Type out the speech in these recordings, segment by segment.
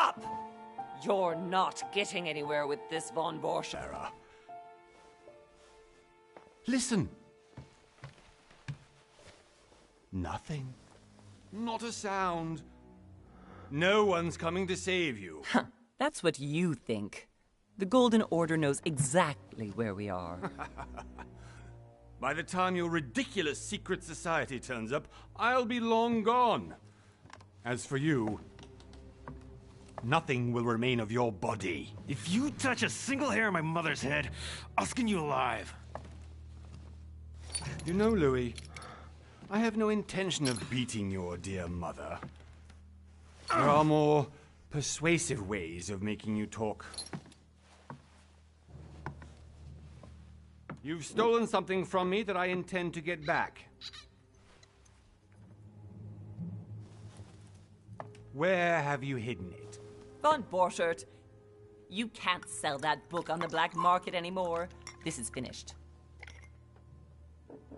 up! You're not getting anywhere with this von Borsch. Sarah. Listen. Nothing. Not a sound. No one's coming to save you. Huh, that's what you think. The Golden Order knows exactly where we are. By the time your ridiculous secret society turns up, I'll be long gone. As for you, nothing will remain of your body. If you touch a single hair on my mother's head, I'll skin you alive. You know, Louis, I have no intention of beating your dear mother. There are more persuasive ways of making you talk. You've stolen something from me that I intend to get back. Where have you hidden it? Von Borchert, you can't sell that book on the black market anymore. This is finished.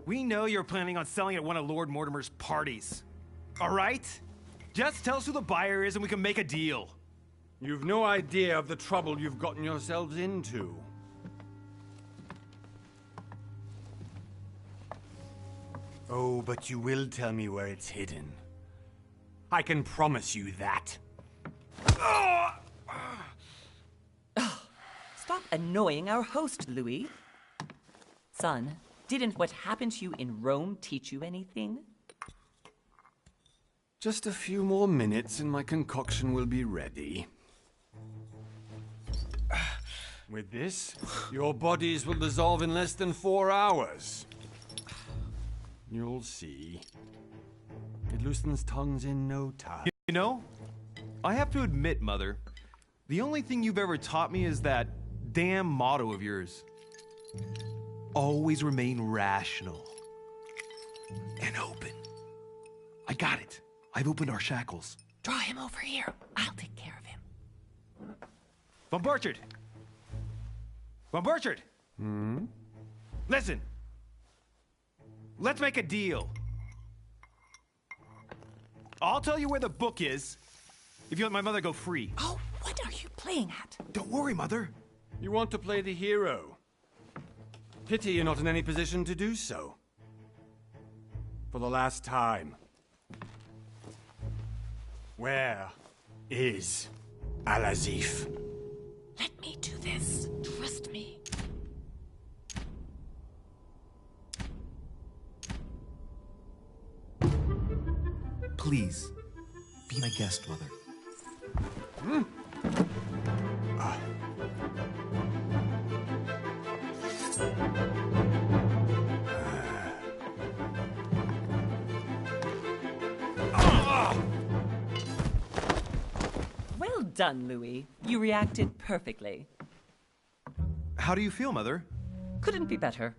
We know you're planning on selling at one of Lord Mortimer's parties. All right? Just tell us who the buyer is and we can make a deal. You've no idea of the trouble you've gotten yourselves into. Oh, but you will tell me where it's hidden. I can promise you that. Stop annoying our host, Louis. Son, didn't what happened to you in Rome teach you anything? Just a few more minutes and my concoction will be ready. With this, your bodies will dissolve in less than 4 hours. You'll see. It loosens tongues in no time. You know, I have to admit, Mother, the only thing you've ever taught me is that damn motto of yours. Always remain rational. And open. I got it. I've opened our shackles. Draw him over here. I'll take care of him. Von Borchert! Von Borchert! Listen. Let's make a deal. I'll tell you where the book is if you let my mother go free. Oh, what are you playing at? Don't worry, Mother. You want to play the hero. Pity you're not in any position to do so. For the last time. Where is Al-Azif? Let me do this. Trust me. Please, be my guest, Mother. Well done, Louis. You reacted perfectly. How do you feel, Mother? Couldn't be better.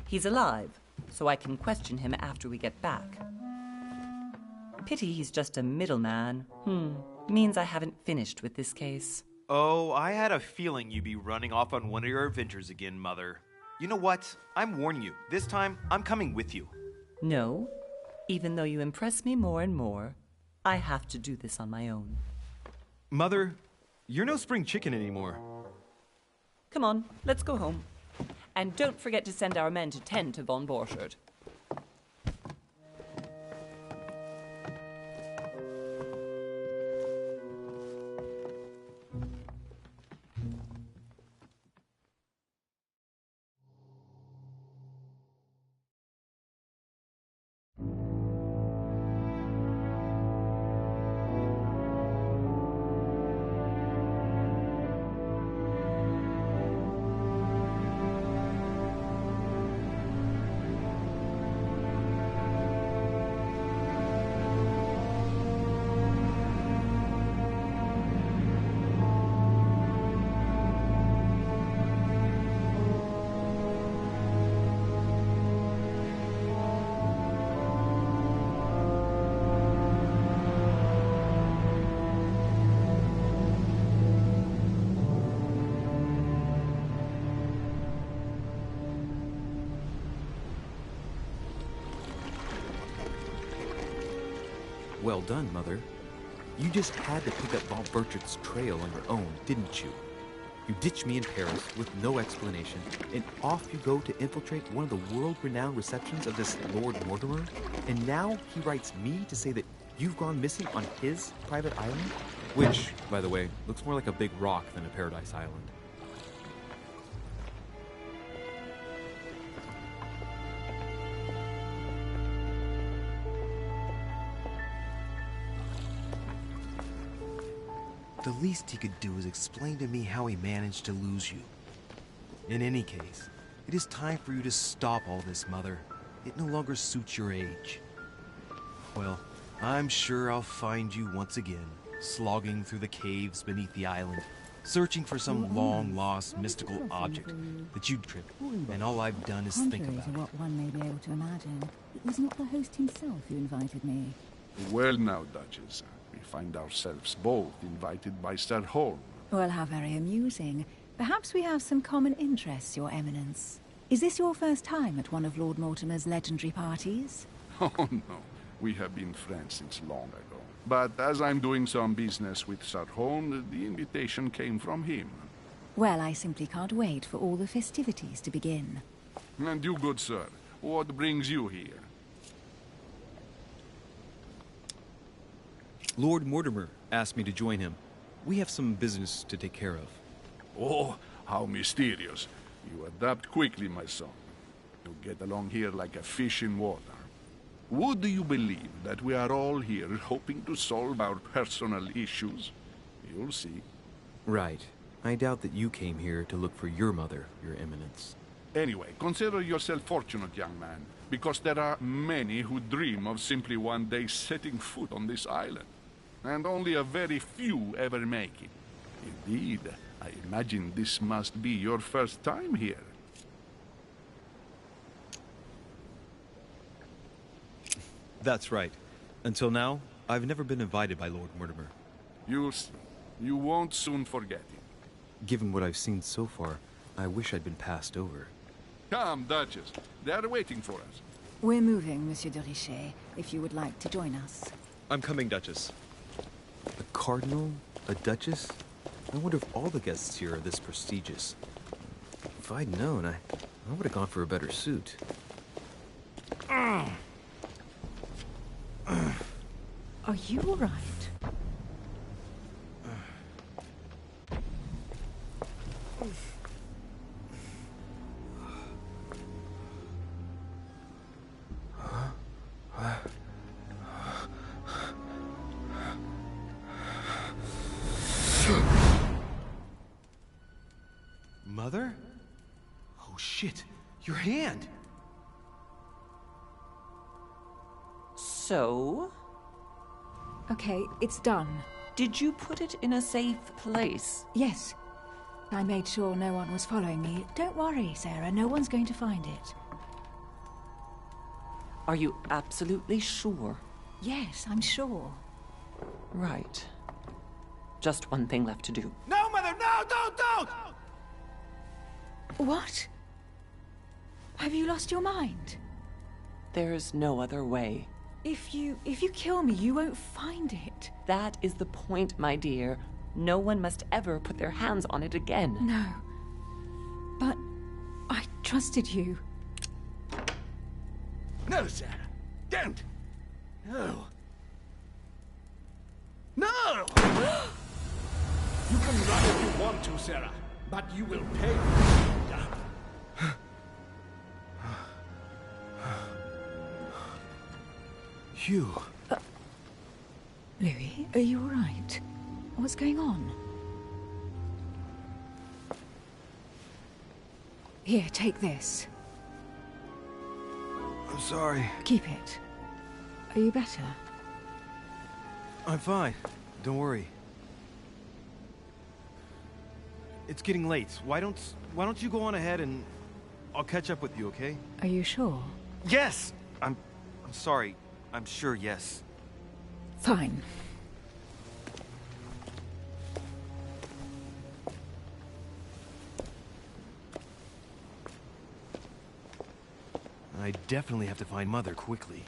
He's alive, so I can question him after we get back. Pity he's just a middleman. Means I haven't finished with this case. Oh, I had a feeling you'd be running off on one of your adventures again, Mother. You know what? I'm warning you. This time, I'm coming with you. No. Even though you impress me more and more, I have to do this on my own. Mother, you're no spring chicken anymore. Come on, let's go home. And don't forget to send our men to tend to von Borchert. Well done, Mother. You just had to pick up Von Burchard's trail on your own, didn't you? You ditch me in Paris with no explanation, and off you go to infiltrate one of the world-renowned receptions of this Lord Mortimer? And now he writes me to say that you've gone missing on his private island? Which, by the way, looks more like a big rock than a paradise island. The least he could do is explain to me how he managed to lose you. In any case, it is time for you to stop all this, Mother. It no longer suits your age. Well, I'm sure I'll find you once again, slogging through the caves beneath the island, searching for some long-lost mystical object that you'd trip, and all I've done is think Contrary about to it. what one may be able to imagine, it was not the host himself who invited me. Well now, Duchess, we find ourselves both invited by Sir Holm. Well, how very amusing. Perhaps we have some common interests, Your Eminence. Is this your first time at one of Lord Mortimer's legendary parties? Oh no, we have been friends since long ago. But as I'm doing some business with Sir Holm, the invitation came from him. Well, I simply can't wait for all the festivities to begin. And you, good sir, what brings you here? Lord Mortimer asked me to join him. We have some business to take care of. Oh, how mysterious. You adapt quickly, my son. You get along here like a fish in water. Would you believe that we are all here hoping to solve our personal issues? You'll see. Right. I doubt that you came here to look for your mother, Your Eminence. Anyway, consider yourself fortunate, young man, because there are many who dream of simply one day setting foot on this island. And only a very few ever make it. Indeed, I imagine this must be your first time here. That's right. Until now, I've never been invited by Lord Mortimer. You'll see. You won't soon forget it. Given what I've seen so far, I wish I'd been passed over. Come, Duchess. They are waiting for us. We're moving, Monsieur de Richet, if you would like to join us. I'm coming, Duchess. A cardinal? A duchess? I wonder if all the guests here are this prestigious. If I'd known, I would have gone for a better suit. Are you all right? Mother? Oh shit, your hand! So, Okay, it's done. did you put it in a safe place? Yes. I made sure no one was following me. Don't worry, Sarah, no one's going to find it. Are you absolutely sure? Yes, I'm sure. Right. Just one thing left to do. No, Mother, no, don't! What? Have you lost your mind? There's no other way. If you kill me, you won't find it. That is the point, my dear. No one must ever put their hands on it again. No. But I trusted you. No, Sarah. Don't. No. No! You can run if you want to, Sarah, but you will pay. Hugh. Louis, are you all right? What's going on? Here, take this. I'm sorry. Keep it. Are you better? I'm fine. Don't worry. It's getting late. Why don't you go on ahead and I'll catch up with you, okay? Are you sure? Yes! I'm sorry. I'm sure, yes. Fine. I definitely have to find Mother quickly.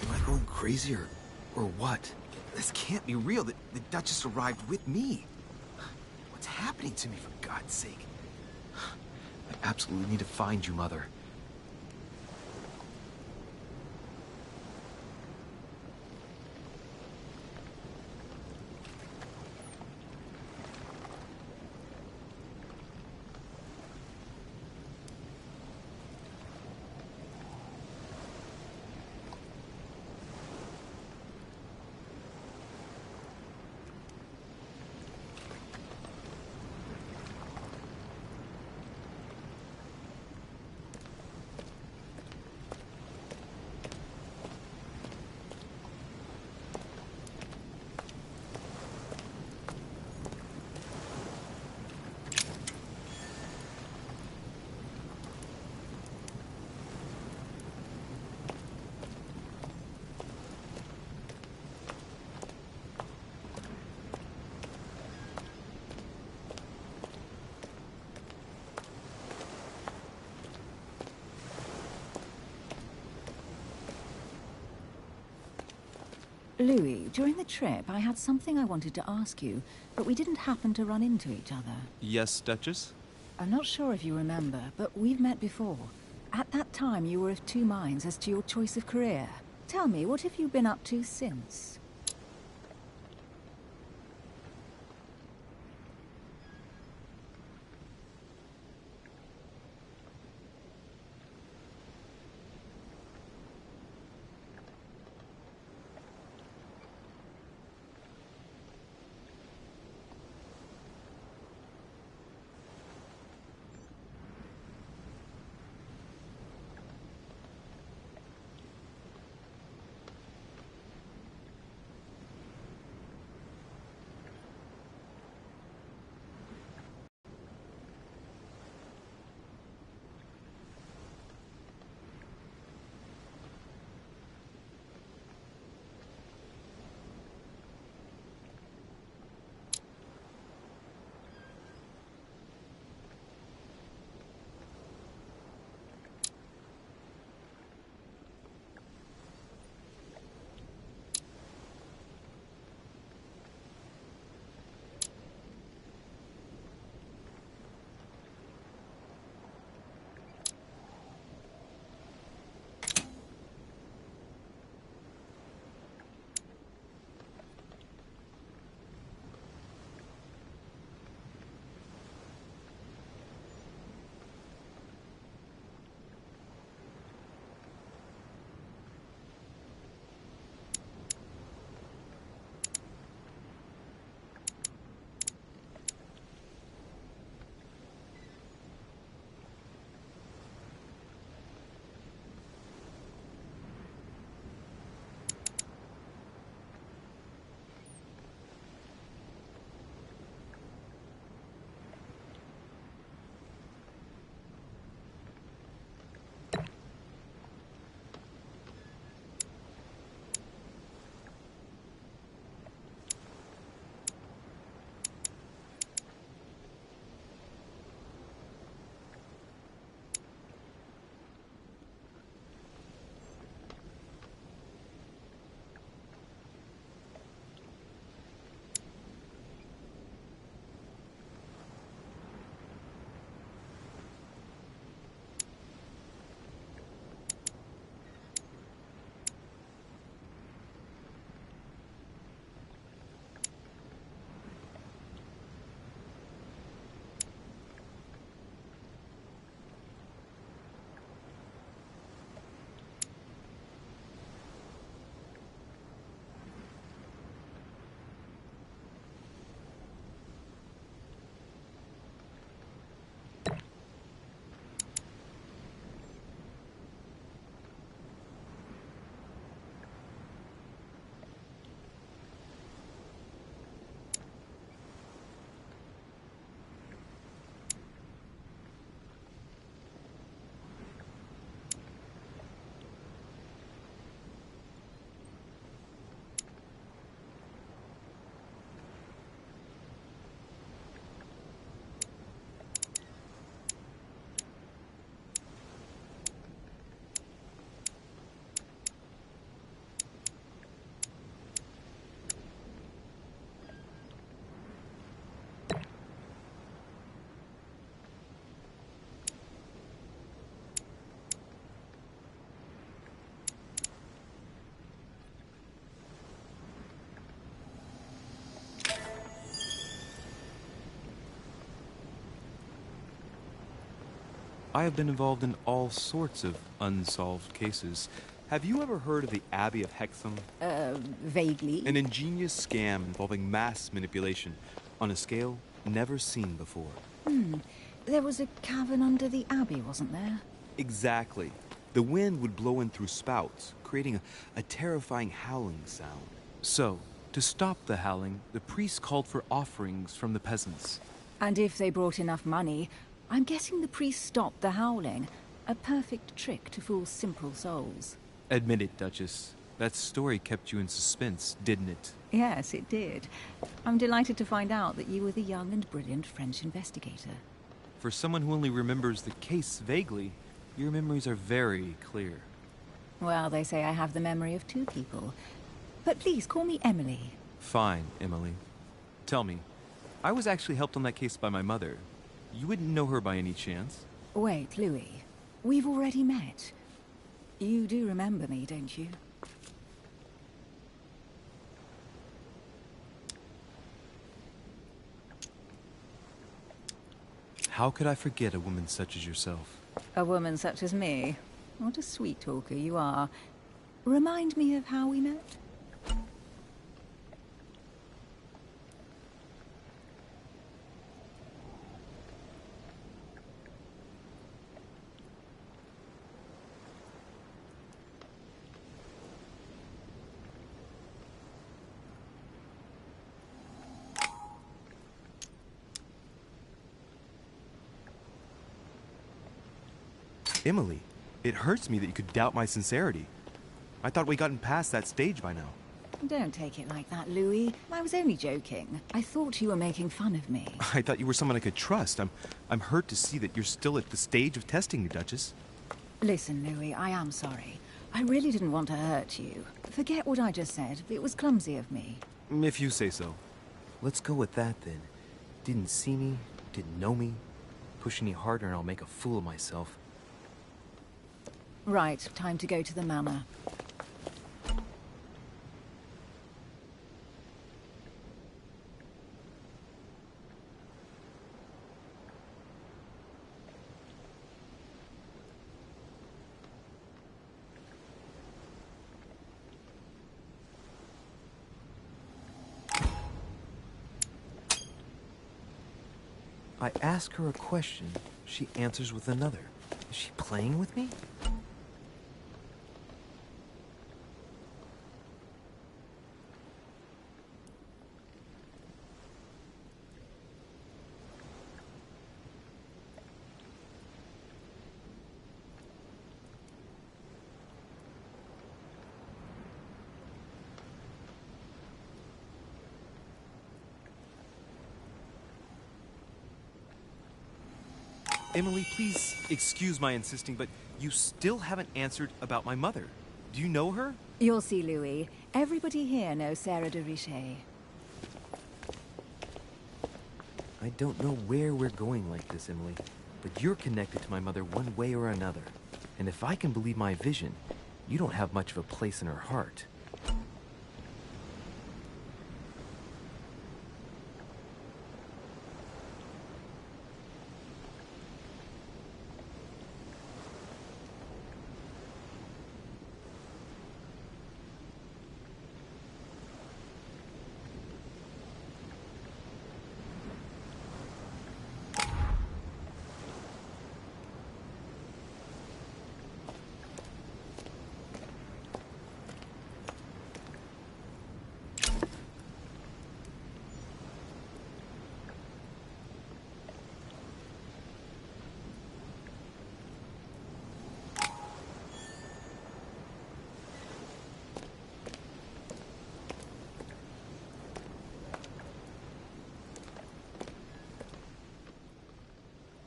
Am I going crazy or Or what? This can't be real. The Duchess arrived with me. What's happening to me, for God's sake? I absolutely need to find you, Mother. Louis, during the trip, I had something I wanted to ask you, but we didn't happen to run into each other. Yes, Duchess? I'm not sure if you remember, but we've met before. At that time, you were of two minds as to your choice of career. Tell me, what have you been up to since? I have been involved in all sorts of unsolved cases. Have you ever heard of the Abbey of Hexham? Vaguely. An ingenious scam involving mass manipulation on a scale never seen before. There was a cavern under the abbey, wasn't there? Exactly. The wind would blow in through spouts, creating a terrifying howling sound. So, to stop the howling, the priests called for offerings from the peasants. And if they brought enough money, I'm guessing the priest stopped the howling. A perfect trick to fool simple souls. Admit it, Duchess. That story kept you in suspense, didn't it? Yes, it did. I'm delighted to find out that you were the young and brilliant French investigator. For someone who only remembers the case vaguely, your memories are very clear. Well, they say I have the memory of two people. But please, call me Emily. Fine, Emily. Tell me, I was actually helped on that case by my mother. You wouldn't know her by any chance? Wait, Louis. We've already met. You do remember me, don't you? How could I forget a woman such as yourself? A woman such as me? What a sweet talker you are. Remind me of how we met? Emily, it hurts me that you could doubt my sincerity. I thought we'd gotten past that stage by now. Don't take it like that, Louis. I was only joking. I thought you were making fun of me. I thought you were someone I could trust. I'm hurt to see that you're still at the stage of testing me, Duchess. Listen, Louis, I am sorry. I really didn't want to hurt you. Forget what I just said. It was clumsy of me. If you say so. Let's go with that, then. Didn't see me, didn't know me. Push any harder and I'll make a fool of myself. Right, time to go to the manor. I ask her a question, she answers with another. Is she playing with me? Emily, please excuse my insisting, but you still haven't answered about my mother. Do you know her? You'll see, Louis. Everybody here knows Sarah de Richet. I don't know where we're going like this, Emily, but you're connected to my mother one way or another. And if I can believe my vision, you don't have much of a place in her heart.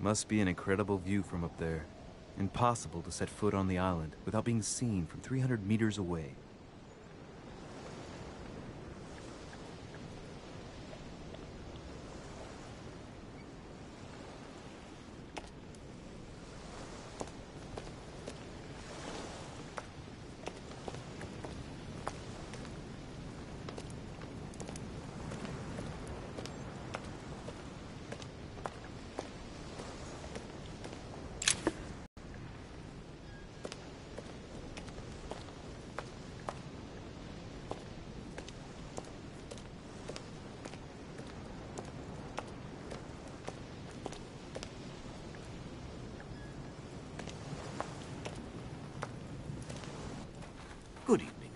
Must be an incredible view from up there. Impossible to set foot on the island without being seen from 300 meters away.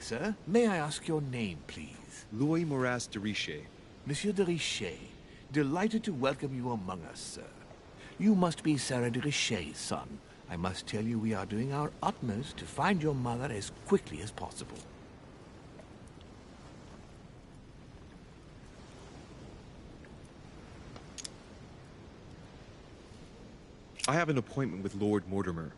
sir. May I ask your name, please? Louis Moras de Richer. Monsieur de Richer, delighted to welcome you among us, sir. You must be Sarah de Richer's son. I must tell you we are doing our utmost to find your mother as quickly as possible. I have an appointment with Lord Mortimer.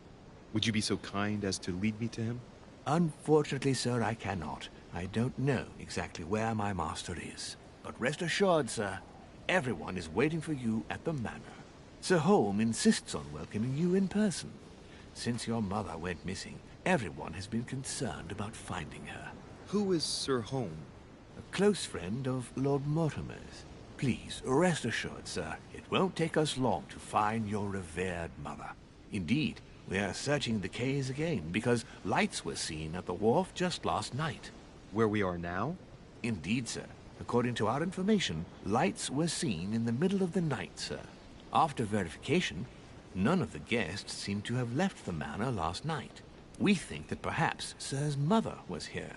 Would you be so kind as to lead me to him? Unfortunately, sir, I cannot. I don't know exactly where my master is. But rest assured, sir, everyone is waiting for you at the manor. Sir Holm insists on welcoming you in person. Since your mother went missing, everyone has been concerned about finding her. Who is Sir Holm? A close friend of Lord Mortimer's. Please, rest assured, sir, it won't take us long to find your revered mother. Indeed, we are searching the quays again, because lights were seen at the wharf just last night. Where we are now? Indeed, sir. According to our information, lights were seen in the middle of the night, sir. After verification, none of the guests seem to have left the manor last night. We think that perhaps Sir's mother was here.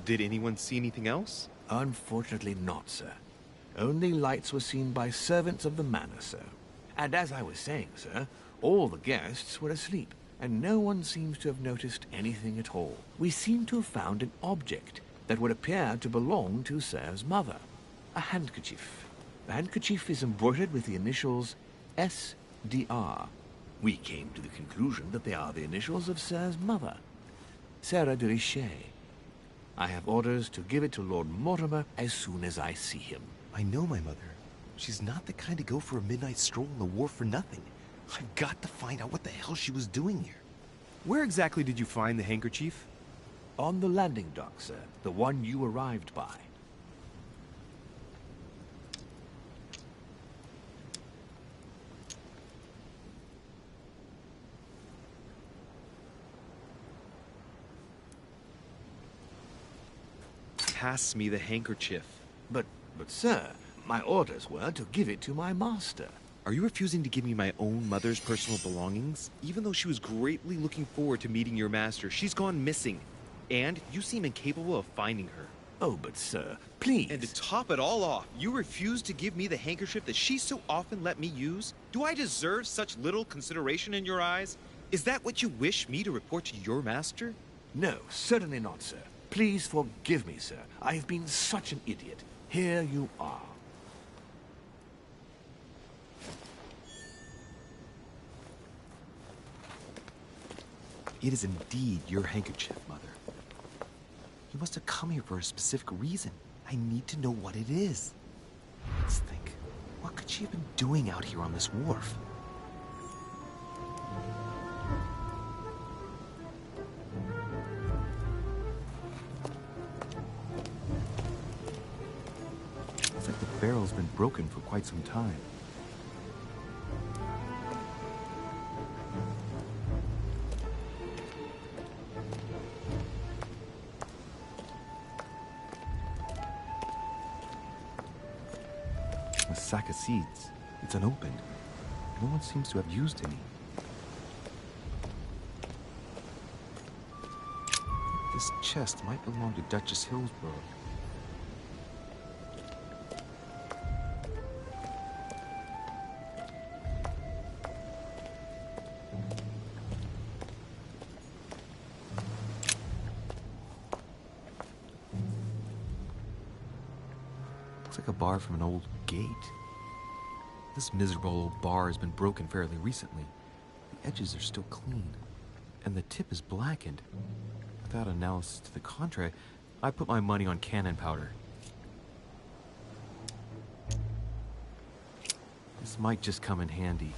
Did anyone see anything else? Unfortunately not, sir. Only lights were seen by servants of the manor, sir. And as I was saying, sir, all the guests were asleep, and no one seems to have noticed anything at all. We seem to have found an object that would appear to belong to Sir's mother. A handkerchief. The handkerchief is embroidered with the initials S.D.R. We came to the conclusion that they are the initials of Sir's mother, Sarah de Richer. I have orders to give it to Lord Mortimer as soon as I see him. I know my mother. She's not the kind to go for a midnight stroll on the wharf for nothing. I've got to find out what the hell she was doing here. Where exactly did you find the handkerchief? On the landing dock, sir. The one you arrived by. Pass me the handkerchief. But sir, my orders were to give it to my master. Are you refusing to give me my own mother's personal belongings? Even though she was greatly looking forward to meeting your master, she's gone missing. And you seem incapable of finding her. Oh, but sir, please. And to top it all off, you refuse to give me the handkerchief that she so often let me use? Do I deserve such little consideration in your eyes? Is that what you wish me to report to your master? No, certainly not, sir. Please forgive me, sir. I have been such an idiot. Here you are. It is indeed your handkerchief, Mother. You must have come here for a specific reason. I need to know what it is. Let's think. What could she have been doing out here on this wharf? Looks like the barrel's been broken for quite some time. A sack of seeds. It's unopened. No one seems to have used any. This chest might belong to Duchess Hillsborough. Looks like a bar from an old gate. This miserable old bar has been broken fairly recently. The edges are still clean, and the tip is blackened. Without analysis to the contrary, I put my money on cannon powder. This might just come in handy.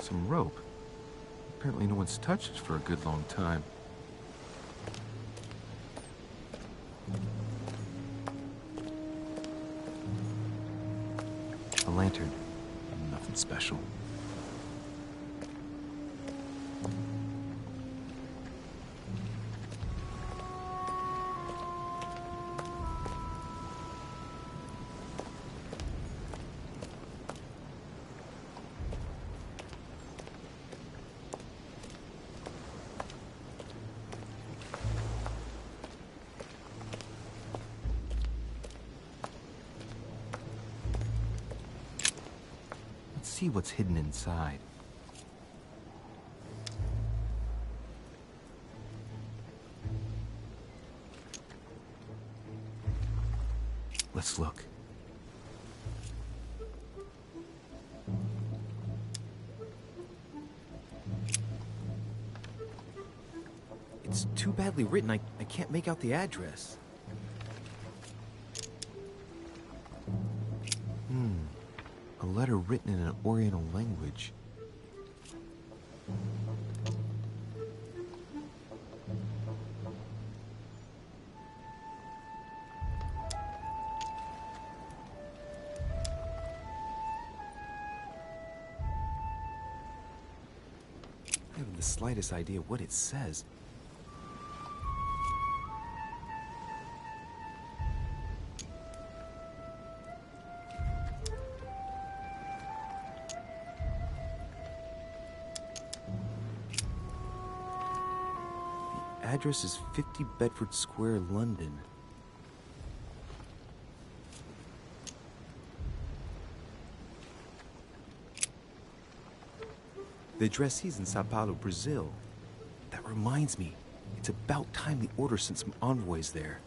Some rope. Apparently no one's touched it for a good long time. A lantern. Nothing special. See what's hidden inside. Let's look. It's too badly written, I can't make out the address. A letter written in an Oriental language. I haven't the slightest idea what it says. Address is 50 Bedford Square, London. The addressee's in Sao Paulo, Brazil. That reminds me, it's about time the Order sent some envoys there.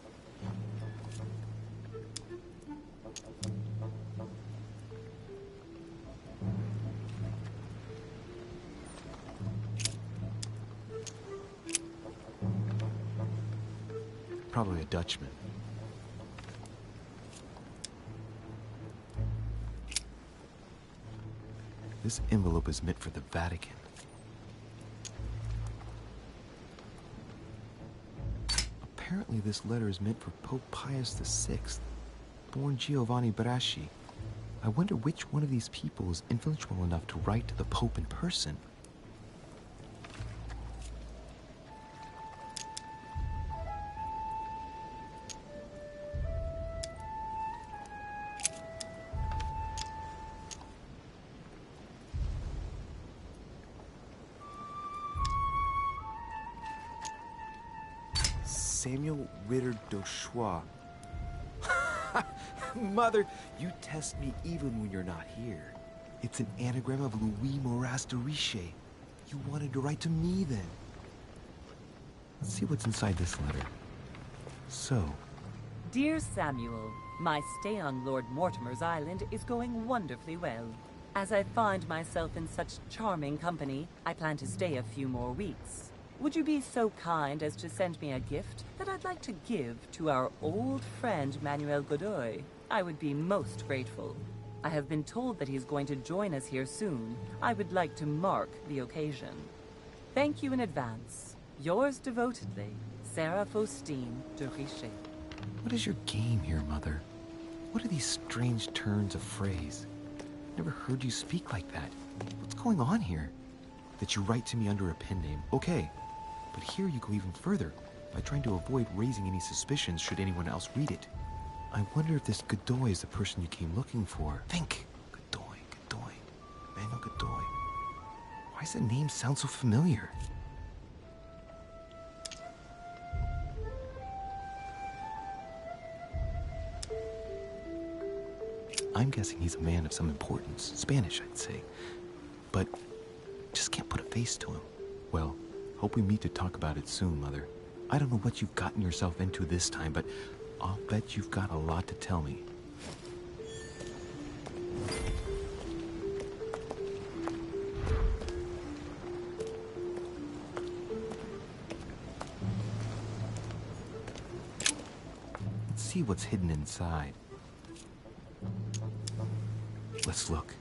Probably a Dutchman. This envelope is meant for the Vatican. Apparently this letter is meant for Pope Pius VI, born Giovanni Braschi. I wonder which one of these people is influential enough to write to the Pope in person. Samuel Ritter Dauchois. Mother, you test me even when you're not here. It's an anagram of Louis Moras de Riche. You wanted to write to me then. Let's see what's inside this letter. So, Dear Samuel, my stay on Lord Mortimer's island is going wonderfully well. As I find myself in such charming company, I plan to stay a few more weeks. Would you be so kind as to send me a gift that I'd like to give to our old friend Manuel Godoy? I would be most grateful. I have been told that he's going to join us here soon. I would like to mark the occasion. Thank you in advance. Yours devotedly, Sarah Faustine de Riche. what is your game here, Mother? What are these strange turns of phrase? Never heard you speak like that. What's going on here? That you write to me under a pen name, okay. But here you go even further, by trying to avoid raising any suspicions should anyone else read it. I wonder if this Godoy is the person you came looking for. Think! Godoy. Manuel Godoy. Why does the name sound so familiar? I'm guessing he's a man of some importance. Spanish, I'd say. But just can't put a face to him. Well, hope we meet to talk about it soon, Mother. I don't know what you've gotten yourself into this time, but I'll bet you've got a lot to tell me. Let's see what's hidden inside. Let's look.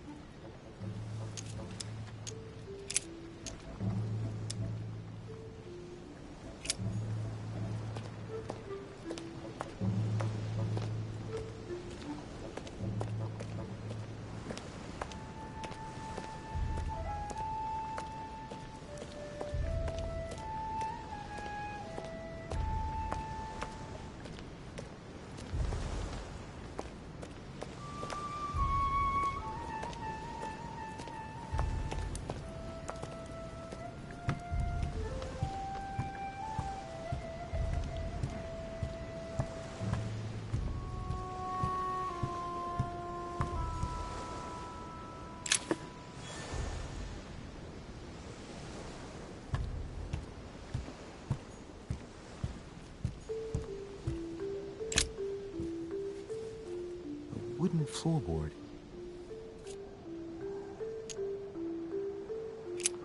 stone floorboard.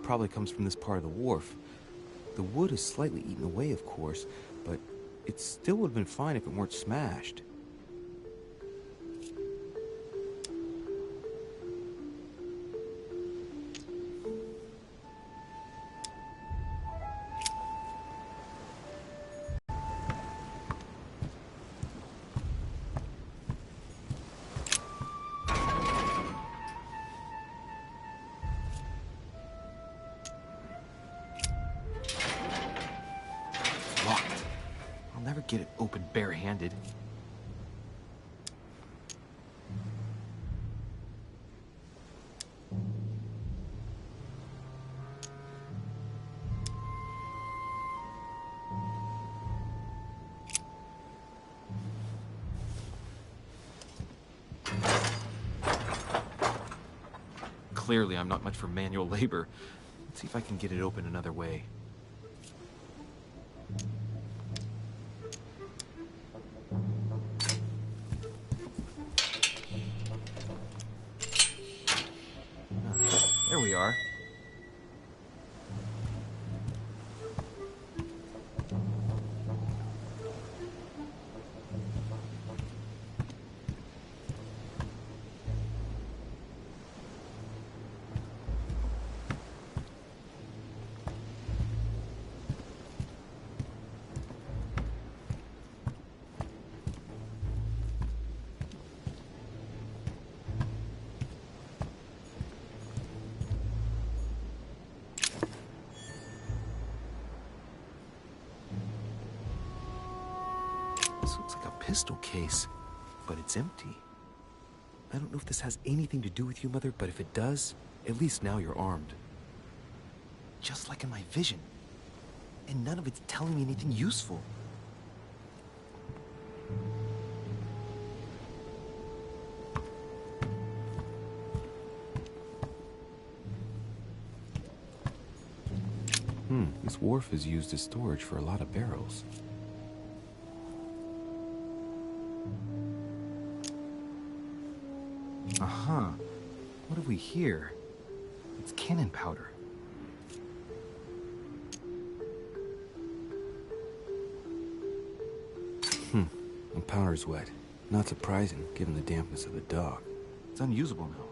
Probably comes from this part of the wharf. The wood is slightly eaten away, of course, but it still would have been fine if it weren't smashed. Locked. I'll never get it open barehanded. Clearly, I'm not much for manual labor. Let's see if I can get it open another way. There we are. This looks like a pistol case, but it's empty. I don't know if this has anything to do with you, Mother, but if it does, at least now you're armed. Just like in my vision. And none of it's telling me anything useful. This wharf is used as storage for a lot of barrels. Uh-huh. What have we here? It's cannon powder. The powder's wet. Not surprising, given the dampness of the dock. It's unusable now.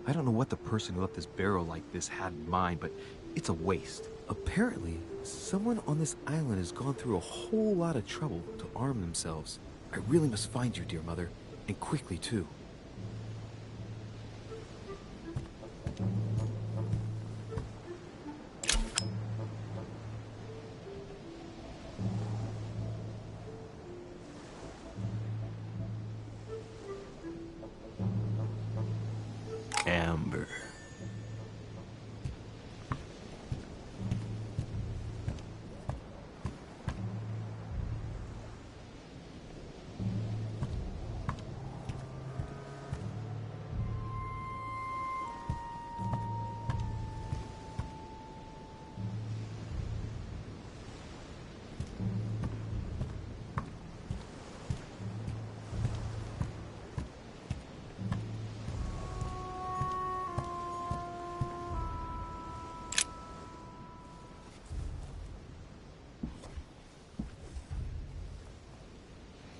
I don't know what the person who left this barrel like this had in mind, but it's a waste. Apparently, someone on this island has gone through a whole lot of trouble to arm themselves. I really must find you, dear Mother, and quickly, too. Amber.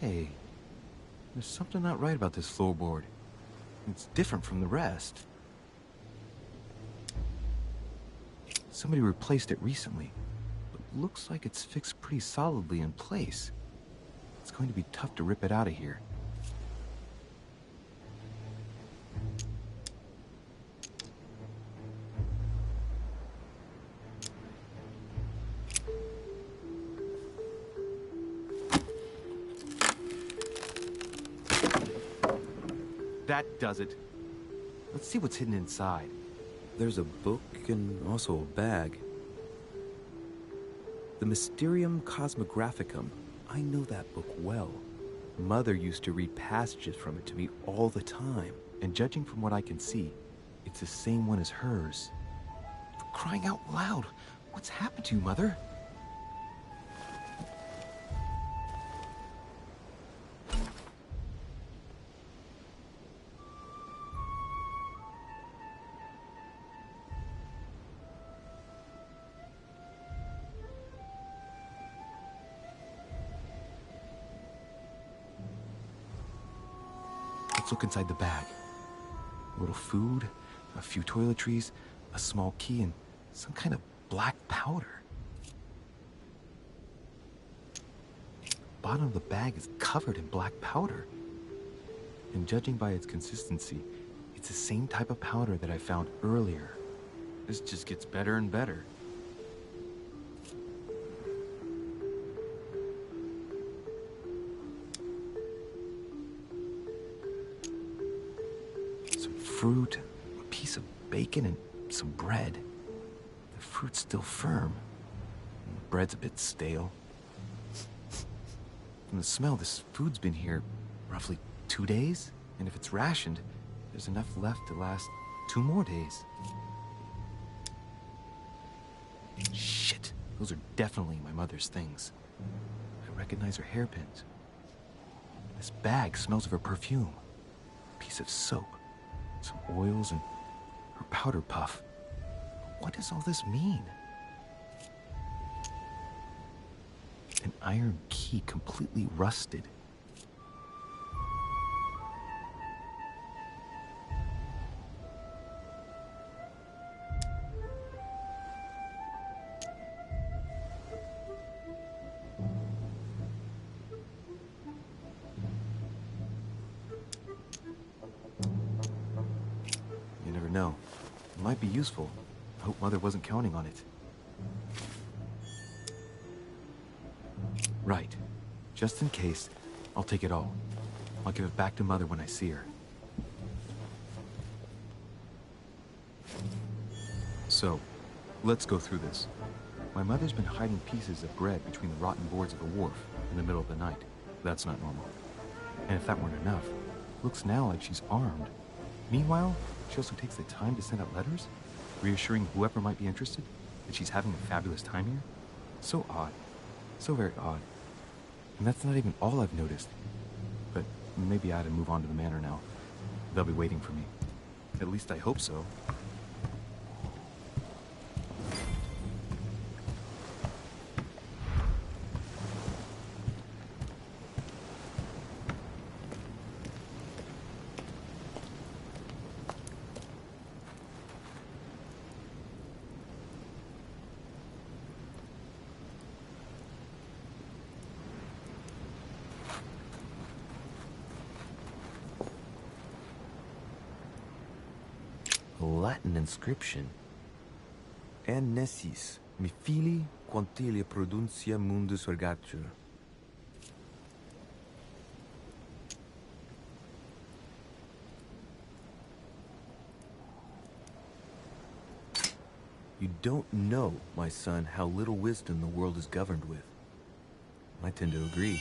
Hey, there's something not right about this floorboard. It's different from the rest. Somebody replaced it recently, but looks like it's fixed pretty solidly in place. It's going to be tough to rip it out of here. That does it. Let's see what's hidden inside. There's a book and also a bag. The Mysterium Cosmographicum. I know that book well. Mother used to read passages from it to me all the time. And judging from what I can see, it's the same one as hers. For crying out loud, what's happened to you, Mother? Let's look inside the bag. A little food, a few toiletries, a small key, and some kind of black powder. The bottom of the bag is covered in black powder. And judging by its consistency, it's the same type of powder that I found earlier. This just gets better and better. Some fruit, a piece of bacon, and some bread. The fruit's still firm. And the bread's a bit stale. From the smell, this food's been here roughly 2 days, and if it's rationed, there's enough left to last 2 more days. Shit, those are definitely my mother's things. I recognize her hairpins. This bag smells of her perfume, a piece of soap, some oils, and her powder puff. What does all this mean? An iron key completely rusted. You never know. It might be useful. I hope Mother wasn't counting on it. Right. Just in case, I'll take it all. I'll give it back to Mother when I see her. So, let's go through this. My mother's been hiding pieces of bread between the rotten boards of the wharf in the middle of the night. That's not normal. And if that weren't enough, looks now like she's armed. Meanwhile, she also takes the time to send out letters, reassuring whoever might be interested that she's having a fabulous time here. So odd. So very odd. And that's not even all I've noticed. But maybe I ought to move on to the manor now. They'll be waiting for me. At least I hope so. Latin inscription. En nessis, mi fili, quantilia produncia mundus ergatur. You don't know, my son, how little wisdom the world is governed with. I tend to agree.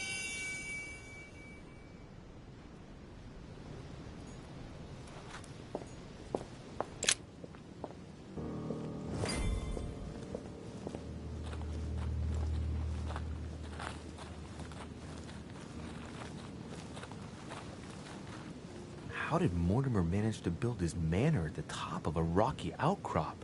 How did Mortimer manage to build his manor at the top of a rocky outcrop?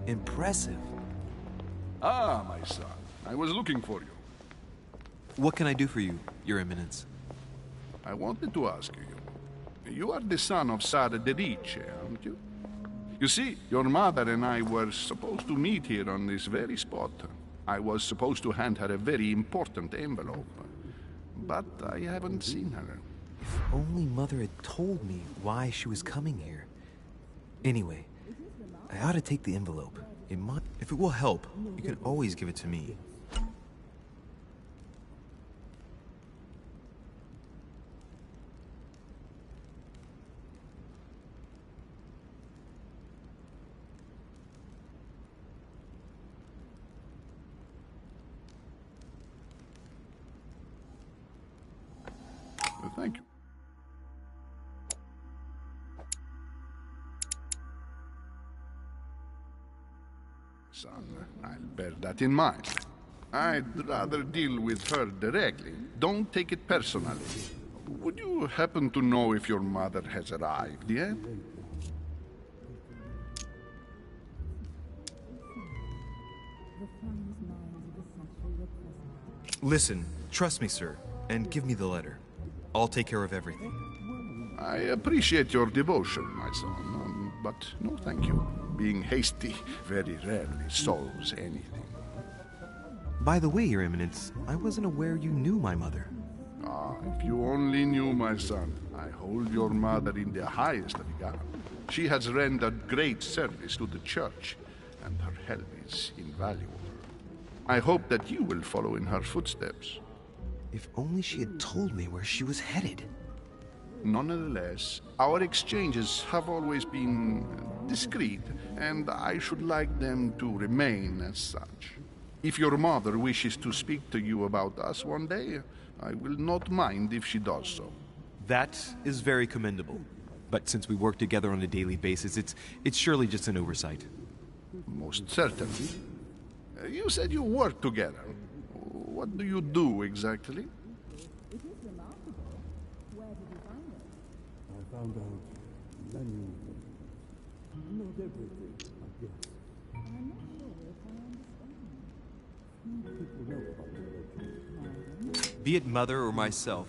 Impressive. Ah, my son. I was looking for you. What can I do for you, Your Eminence? I wanted to ask you. You are the son of Sara de Riche, aren't you? You see, your mother and I were supposed to meet here on this very spot. I was supposed to hand her a very important envelope. But I haven't seen her. If only Mother had told me why she was coming here. Anyway, I ought to take the envelope. If it will help, you can always give it to me. Thank you. Son, I'll bear that in mind. I'd rather deal with her directly. Don't take it personally. Would you happen to know if your mother has arrived yet? Listen, trust me, sir, and give me the letter. I'll take care of everything. I appreciate your devotion, my son, but no thank you. Being hasty very rarely solves anything. By the way, Your Eminence, I wasn't aware you knew my mother. Ah, if you only knew, my son. I hold your mother in the highest regard. She has rendered great service to the church, and her help is invaluable. I hope that you will follow in her footsteps. If only she had told me where she was headed. Nonetheless, our exchanges have always been discreet, and I should like them to remain as such. If your mother wishes to speak to you about us one day, I will not mind if she does so. That is very commendable. But since we work together on a daily basis, it's surely just an oversight. Most certainly. You said you work together. What do you do exactly? It is remarkable. Where did you find it? I found out many things. Not everything, I guess. I'm not sure if I understand. People know about the legend. Be it mother or myself,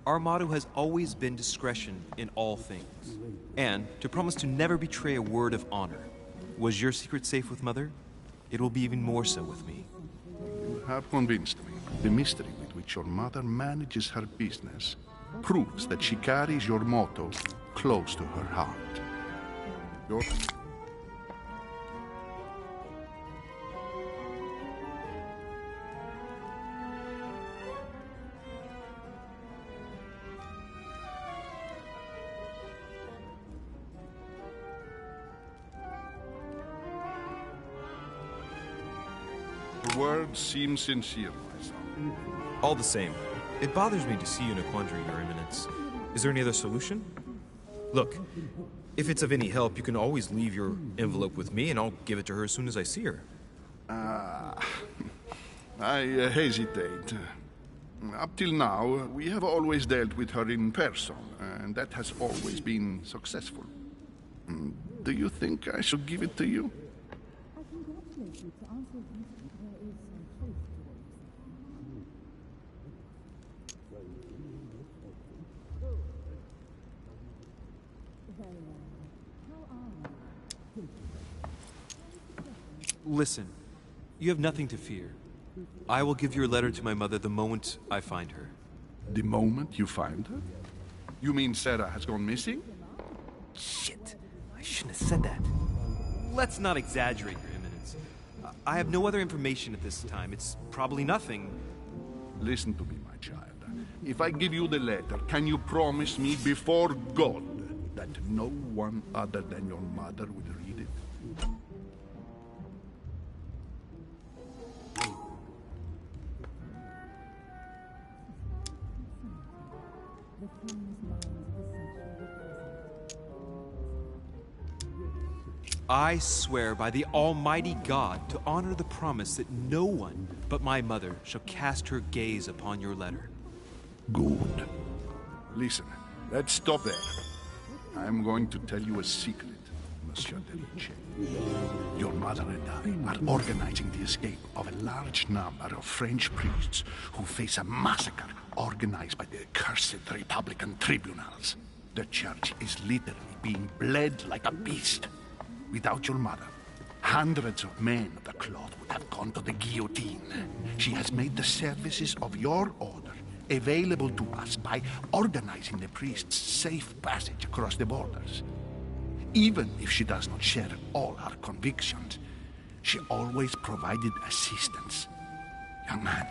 our motto has always been discretion in all things. And to promise to never betray a word of honor. Was your secret safe with mother? It will be even more so with me. You have convinced me. The mystery with which your mother manages her business proves that she carries your motto close to her heart. Your... Your words seem sincere, my son. All the same, it bothers me to see you in a quandary, Your Eminence. Is there any other solution? Look, if it's of any help, you can always leave your envelope with me, and I'll give it to her as soon as I see her. I hesitate. Up till now, we have always dealt with her in person, and that has always been successful. Do you think I should give it to you? I congratulate you to answer these. There is some truth to what you say. Very well. How are you? Listen, you have nothing to fear. I will give your letter to my mother the moment I find her. The moment you find her? You mean Sarah has gone missing? Shit, I shouldn't have said that. Let's not exaggerate, Your Eminence. I have no other information at this time. It's probably nothing. Listen to me, my child. If I give you the letter, can you promise me before God that no one other than your mother will read it? The famous minds of the century represent. I swear by the Almighty God to honor the promise that no one but my mother shall cast her gaze upon your letter. Good. Listen, let's stop there. I'm going to tell you a secret, Monsieur Delice. Your mother and I are organizing the escape of a large number of French priests who face a massacre organized by the accursed Republican tribunals. The church is literally being bled like a beast. Without your mother, hundreds of men of the cloth would have gone to the guillotine. She has made the services of your order available to us by organizing the priests' safe passage across the borders. Even if she does not share all our convictions, She always provided assistance. Young man,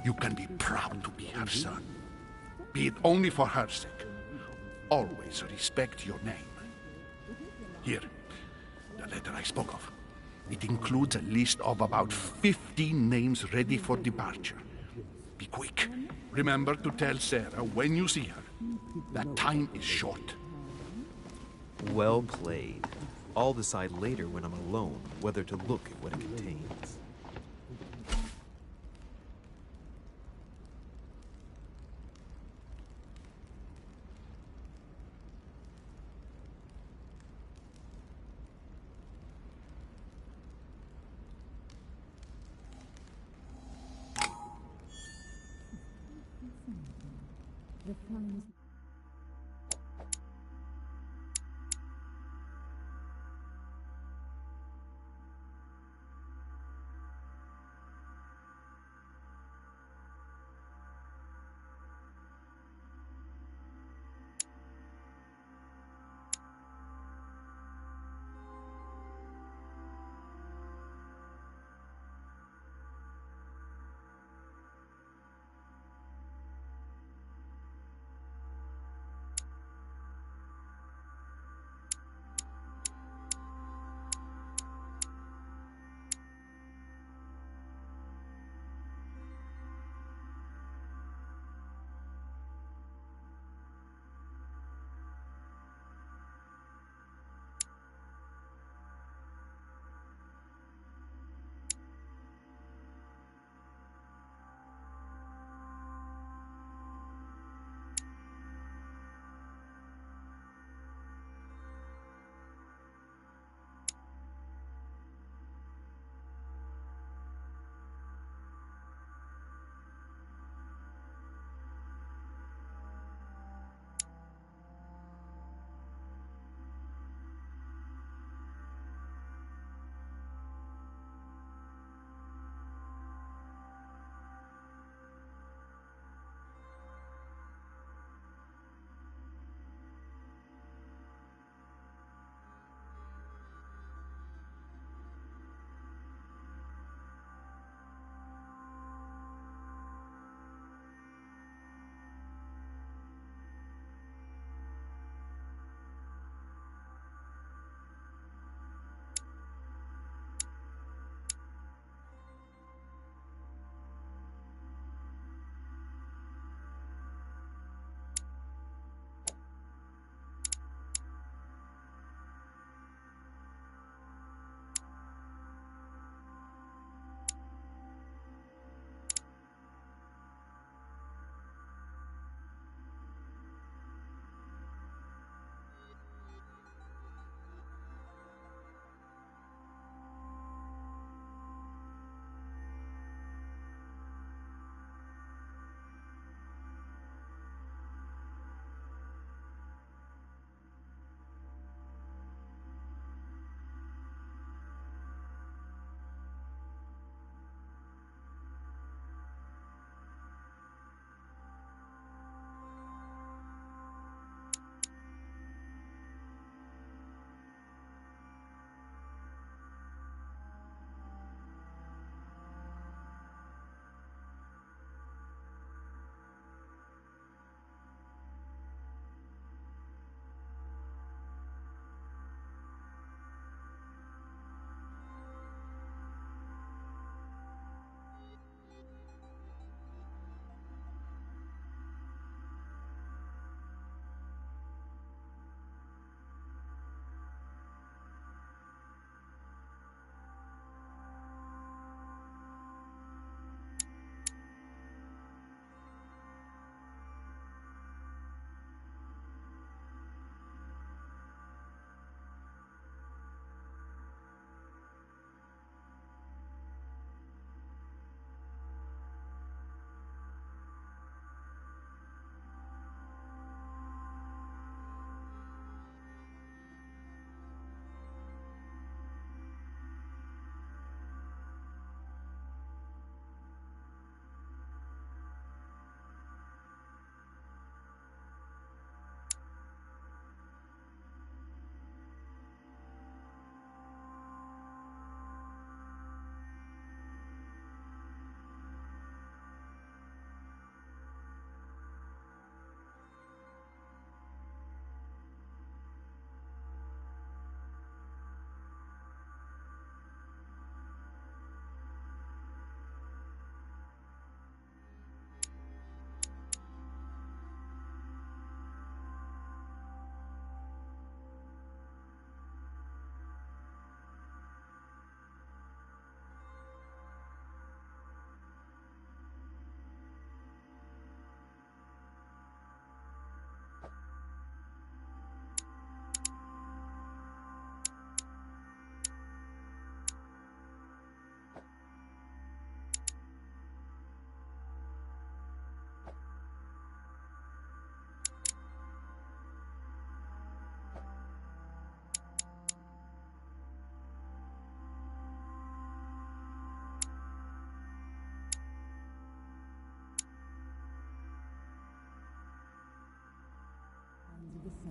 you can be proud to be her son. Be it only for her sake. Always respect your name. Here, the letter I spoke of. It includes a list of about 15 names ready for departure. Be quick. Remember to tell Sarah when you see her that time is short. Well played. I'll decide later when I'm alone whether to look at what it contains. The funds.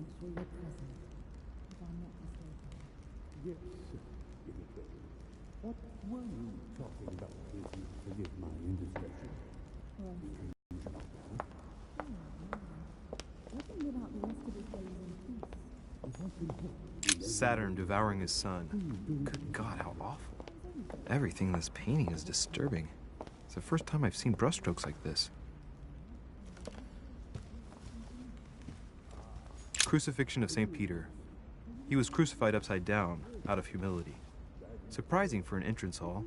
century were present, if I'm not mistaken. Yes, Imitator. What were you talking about, if you forgive my indiscretion? Well, let him live out the rest of his days in peace. Saturn devouring his son. Good God, how awful. Everything in this painting is disturbing. It's the first time I've seen brushstrokes like this. Crucifixion of St. Peter. He was crucified upside down, out of humility. Surprising for an entrance hall.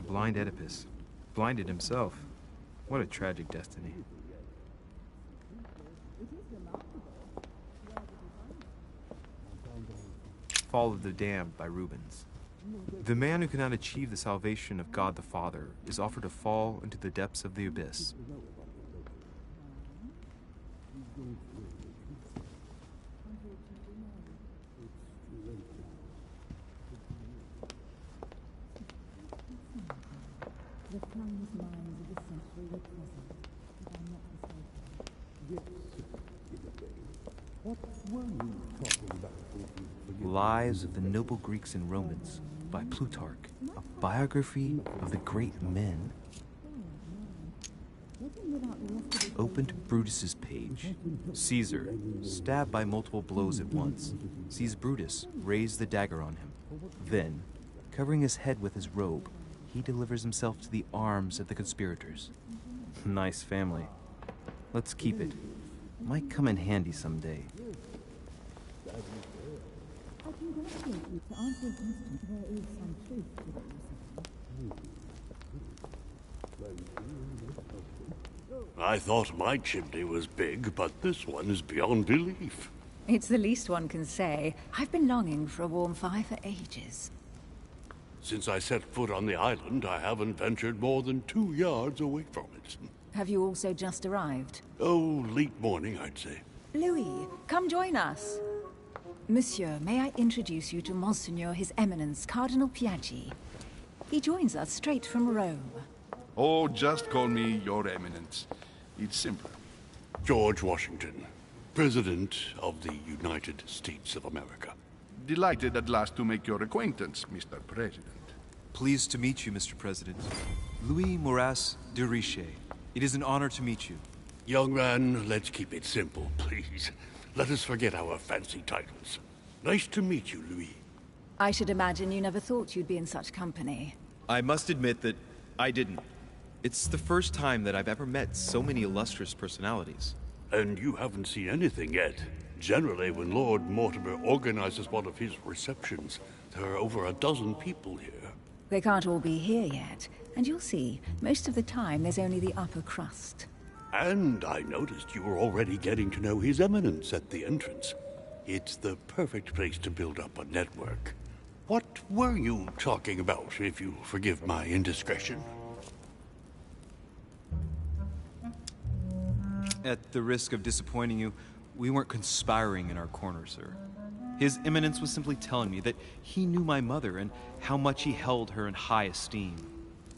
Blind Oedipus. Blinded himself. What a tragic destiny. Fall of the Damned by Rubens. The man who cannot achieve the salvation of God the Father is offered to fall into the depths of the abyss. The clowns' minds of the century were present, if I'm not mistaken. Yes, Imitator. What were you talking about, if you forgive me? Lives of the Noble Greeks and Romans by Plutarch, a biography of the great men. Open to Brutus's page. Caesar, stabbed by multiple blows at once, sees Brutus raise the dagger on him. Then, covering his head with his robe, he delivers himself to the arms of the conspirators. Nice family. Let's keep it. Might come in handy someday. I congratulate you. To answer your question, there is some truth to what you say. I thought my chimney was big, but this one is beyond belief. It's the least one can say. I've been longing for a warm fire for ages. Since I set foot on the island, I haven't ventured more than 2 yards away from it. Have you also just arrived? Oh, late morning, I'd say. Louis, come join us. Monsieur, may I introduce you to Monseigneur His Eminence, Cardinal Piaggi. He joins us straight from Rome. Oh, just call me Your Eminence. It's simple. George Washington, President of the United States of America. Delighted at last to make your acquaintance, Mr. President. Pleased to meet you, Mr. President. Louis Maurras de Richet. It is an honor to meet you. Young man, let's keep it simple, please. Let us forget our fancy titles. Nice to meet you, Louis. I should imagine you never thought you'd be in such company. I must admit that I didn't. It's the first time that I've ever met so many illustrious personalities. And you haven't seen anything yet. Generally, when Lord Mortimer organizes one of his receptions, there are over a dozen people here. They can't all be here yet, and you'll see, most of the time there's only the upper crust. And I noticed you were already getting to know His Eminence at the entrance. It's the perfect place to build up a network. What were you talking about, if you forgive my indiscretion? At the risk of disappointing you, we weren't conspiring in our corner, sir. His Eminence was simply telling me that he knew my mother and how much he held her in high esteem.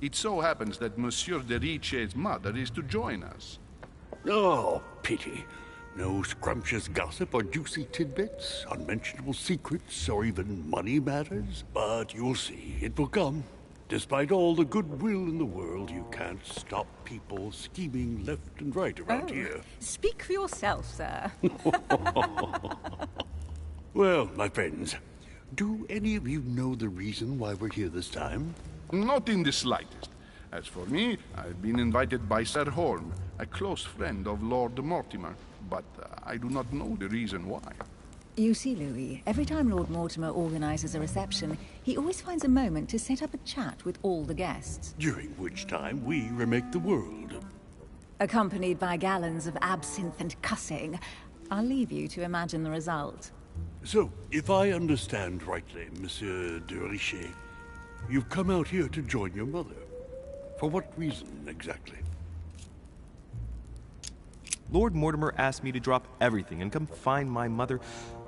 It so happens that Monsieur de Richet's mother is to join us. Oh, pity. No scrumptious gossip or juicy tidbits, unmentionable secrets, or even money matters. But you'll see, it will come. Despite all the goodwill in the world, you can't stop people scheming left and right around here. Speak for yourself, sir. Well, my friends, do any of you know the reason why we're here this time? Not in the slightest. As for me, I've been invited by Sir Horn, a close friend of Lord Mortimer, but I do not know the reason why. You see, Louis, every time Lord Mortimer organizes a reception, he always finds a moment to set up a chat with all the guests. During which time we remake the world. Accompanied by gallons of absinthe and cussing. I'll leave you to imagine the result. So, if I understand rightly, Monsieur de Richet, you've come out here to join your mother. For what reason, exactly? Lord Mortimer asked me to drop everything and come find my mother,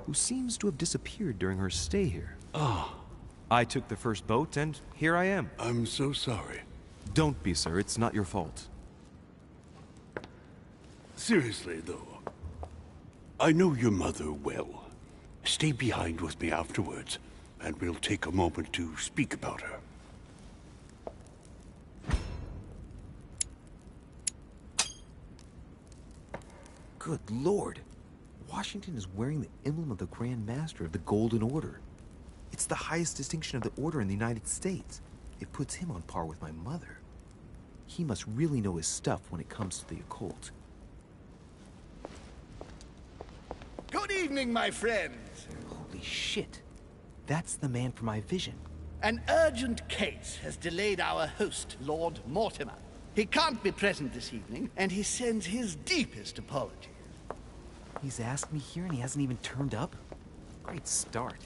who seems to have disappeared during her stay here. Ah. I took the first boat, and here I am. I'm so sorry. Don't be, sir. It's not your fault. Seriously, though, I know your mother well. Stay behind with me afterwards, and we'll take a moment to speak about her. Good Lord. Washington is wearing the emblem of the Grand Master of the Golden Order. It's the highest distinction of the Order in the United States. It puts him on par with my mother. He must really know his stuff when it comes to the occult. Good evening, my friends. Holy shit. That's the man for my vision. An urgent case has delayed our host, Lord Mortimer. He can't be present this evening, and he sends his deepest apologies. He's asked me here and he hasn't even turned up? Great start.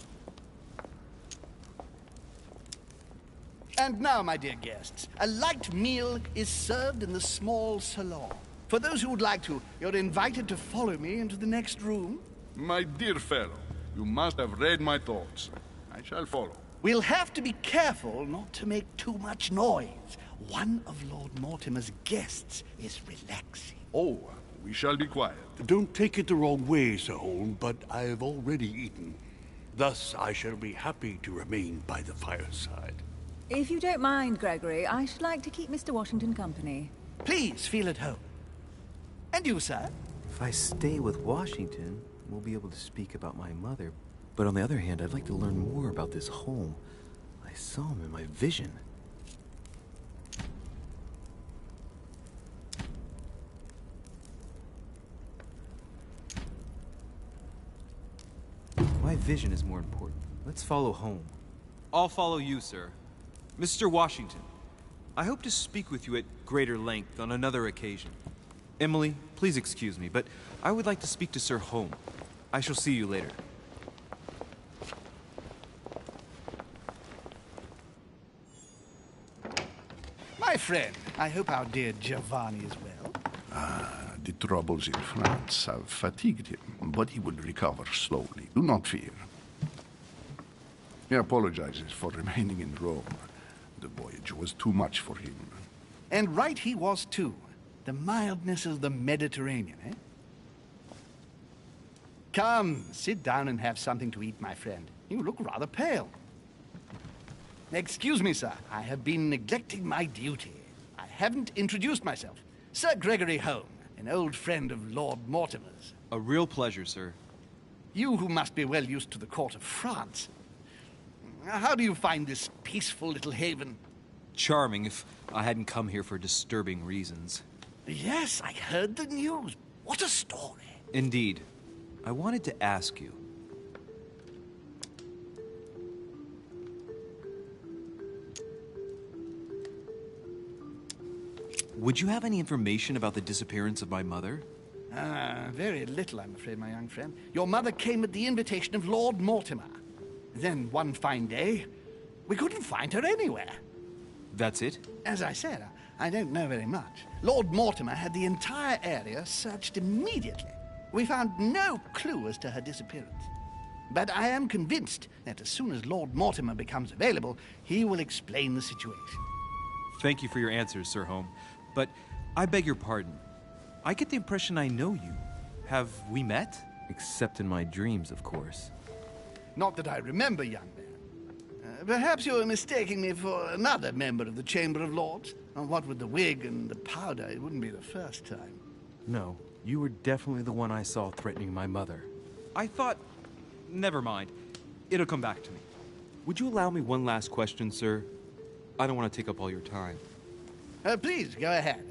And now, my dear guests, a light meal is served in the small salon. For those who would like to, you're invited to follow me into the next room. My dear fellow, you must have read my thoughts. I shall follow. We'll have to be careful not to make too much noise. One of Lord Mortimer's guests is relaxing. Oh, we shall be quiet. Don't take it the wrong way, Sir Holm, but I've already eaten. Thus, I shall be happy to remain by the fireside. If you don't mind, Gregory, I should like to keep Mr. Washington company. Please feel at home. And you, sir? If I stay with Washington, we'll be able to speak about my mother. But on the other hand, I'd like to learn more about this home. I saw him in my vision. My vision is more important. Let's follow home. I'll follow you, sir. Mr. Washington, I hope to speak with you at greater length on another occasion. Emily, please excuse me, but I would like to speak to Sir Holm. I shall see you later. My friend, I hope our dear Giovanni is well. The troubles in France have fatigued him, but he will recover slowly. Do not fear. He apologizes for remaining in Rome. The voyage was too much for him. And right he was, too. The mildness of the Mediterranean, eh? Come, sit down and have something to eat, my friend. You look rather pale. Excuse me, sir. I have been neglecting my duty. I haven't introduced myself. Sir Gregory Holm, an old friend of Lord Mortimer's. A real pleasure, sir. You who must be well used to the court of France. How do you find this peaceful little haven? Charming, if I hadn't come here for disturbing reasons. Yes, I heard the news. What a story. Indeed. I wanted to ask you. Would you have any information about the disappearance of my mother? Very little, I'm afraid, my young friend. Your mother came at the invitation of Lord Mortimer. Then, one fine day, we couldn't find her anywhere. That's it? As I said, I don't know very much. Lord Mortimer had the entire area searched immediately. We found no clue as to her disappearance. But I am convinced that as soon as Lord Mortimer becomes available, he will explain the situation. Thank you for your answers, Sir Holm. But I beg your pardon. I get the impression I know you. Have we met? Except in my dreams, of course. Not that I remember, young man. Perhaps you're mistaking me for another member of the Chamber of Lords. What with the wig and the powder, it wouldn't be the first time. No, you were definitely the one I saw threatening my mother. I thought... Never mind. It'll come back to me. Would you allow me one last question, sir? I don't want to take up all your time. Please, go ahead.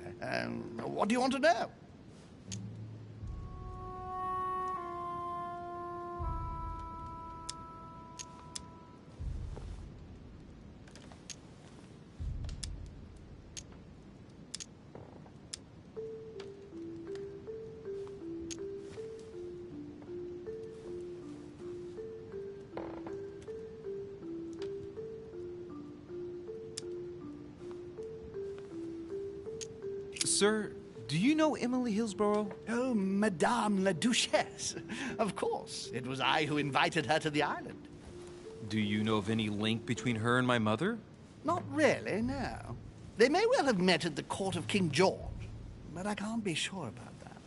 What do you want to know? Sir, Do you know Emily Hillsborough? Oh, Madame la Duchesse. Of course. It was I who invited her to the island. Do you know of any link between her and my mother? Not really, no. They may well have met at the court of King George, but I can't be sure about that.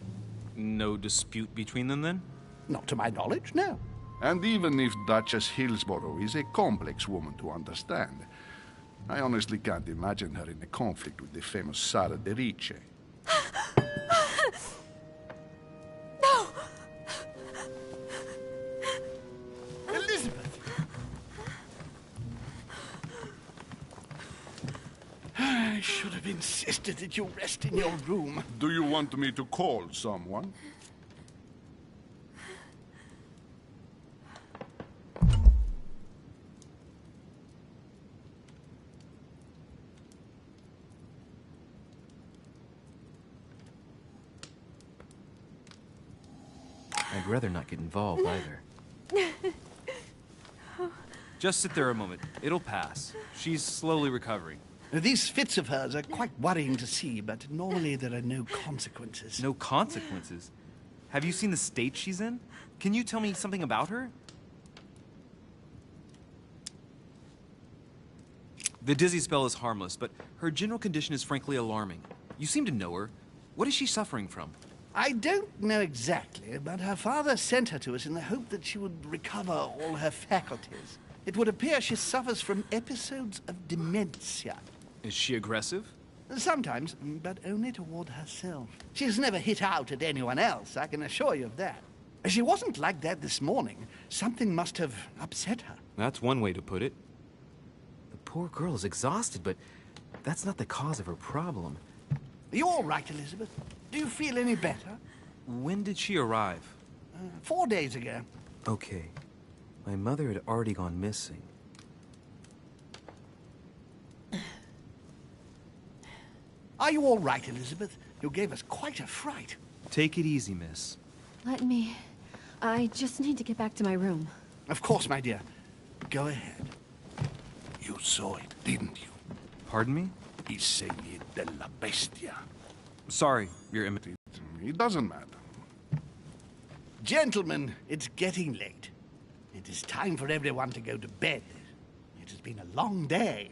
No dispute between them, then? Not to my knowledge, no. And even if Duchess Hillsborough is a complex woman to understand, I honestly can't imagine her in a conflict with the famous Sara de Ricci. No! Elizabeth! I should have insisted that you rest in your room. Do you want me to call someone? I'd rather not get involved either. Just sit there a moment. It'll pass. She's slowly recovering. These fits of hers are quite worrying to see, but normally there are no consequences. No consequences? Have you seen the state she's in? Can you tell me something about her? The dizzy spell is harmless, but her general condition is frankly alarming. You seem to know her. What is she suffering from? I don't know exactly, but her father sent her to us in the hope that she would recover all her faculties. It would appear she suffers from episodes of dementia. Is she aggressive? Sometimes, but only toward herself. She has never hit out at anyone else, I can assure you of that. She wasn't like that this morning. Something must have upset her. That's one way to put it. The poor girl is exhausted, but that's not the cause of her problem. Are you all right, Elizabeth? Do you feel any better? When did she arrive? 4 days ago. Okay. My mother had already gone missing. Are you all right, Elizabeth? You gave us quite a fright. Take it easy, miss. Let me... I just need to get back to my room. Of course, my dear. Go ahead. You saw it, didn't you? Pardon me? I segni della bestia. Sorry, Your Eminence. It doesn't matter. Gentlemen, it's getting late. It is time for everyone to go to bed. It has been a long day.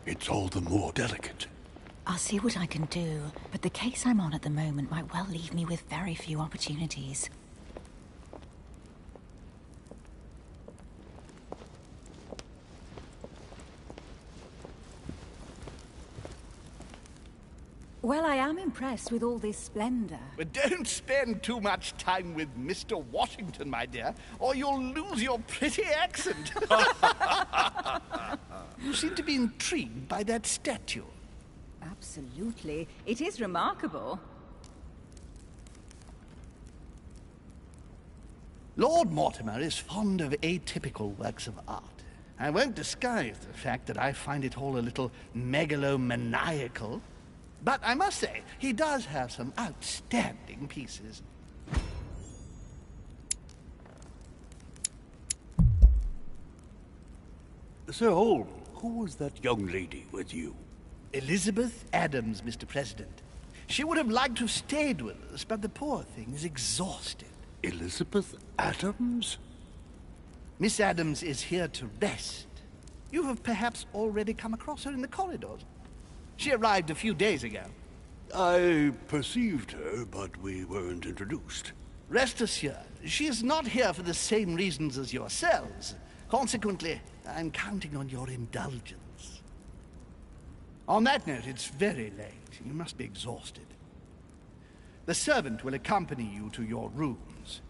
It's all the more delicate. I'll see what I can do, but the case I'm on at the moment might well leave me with very few opportunities. Well, I am impressed with all this splendor. But don't spend too much time with Mr. Washington, my dear, or you'll lose your pretty accent. You seem to be intrigued by that statue. Absolutely. It is remarkable. Lord Mortimer is fond of atypical works of art. I won't disguise the fact that I find it all a little megalomaniacal. But I must say, he does have some outstanding pieces. Sir Holm, who was that young lady with you? Elizabeth Adams, Mr. President. She would have liked to have stayed with us, but the poor thing is exhausted. Elizabeth Adams? Miss Adams is here to rest. You have perhaps already come across her in the corridors. She arrived a few days ago. I perceived her, but we weren't introduced. Rest assured, she is not here for the same reasons as yourselves. Consequently, I'm counting on your indulgence. On that note, it's very late. You must be exhausted. The servant will accompany you to your rooms.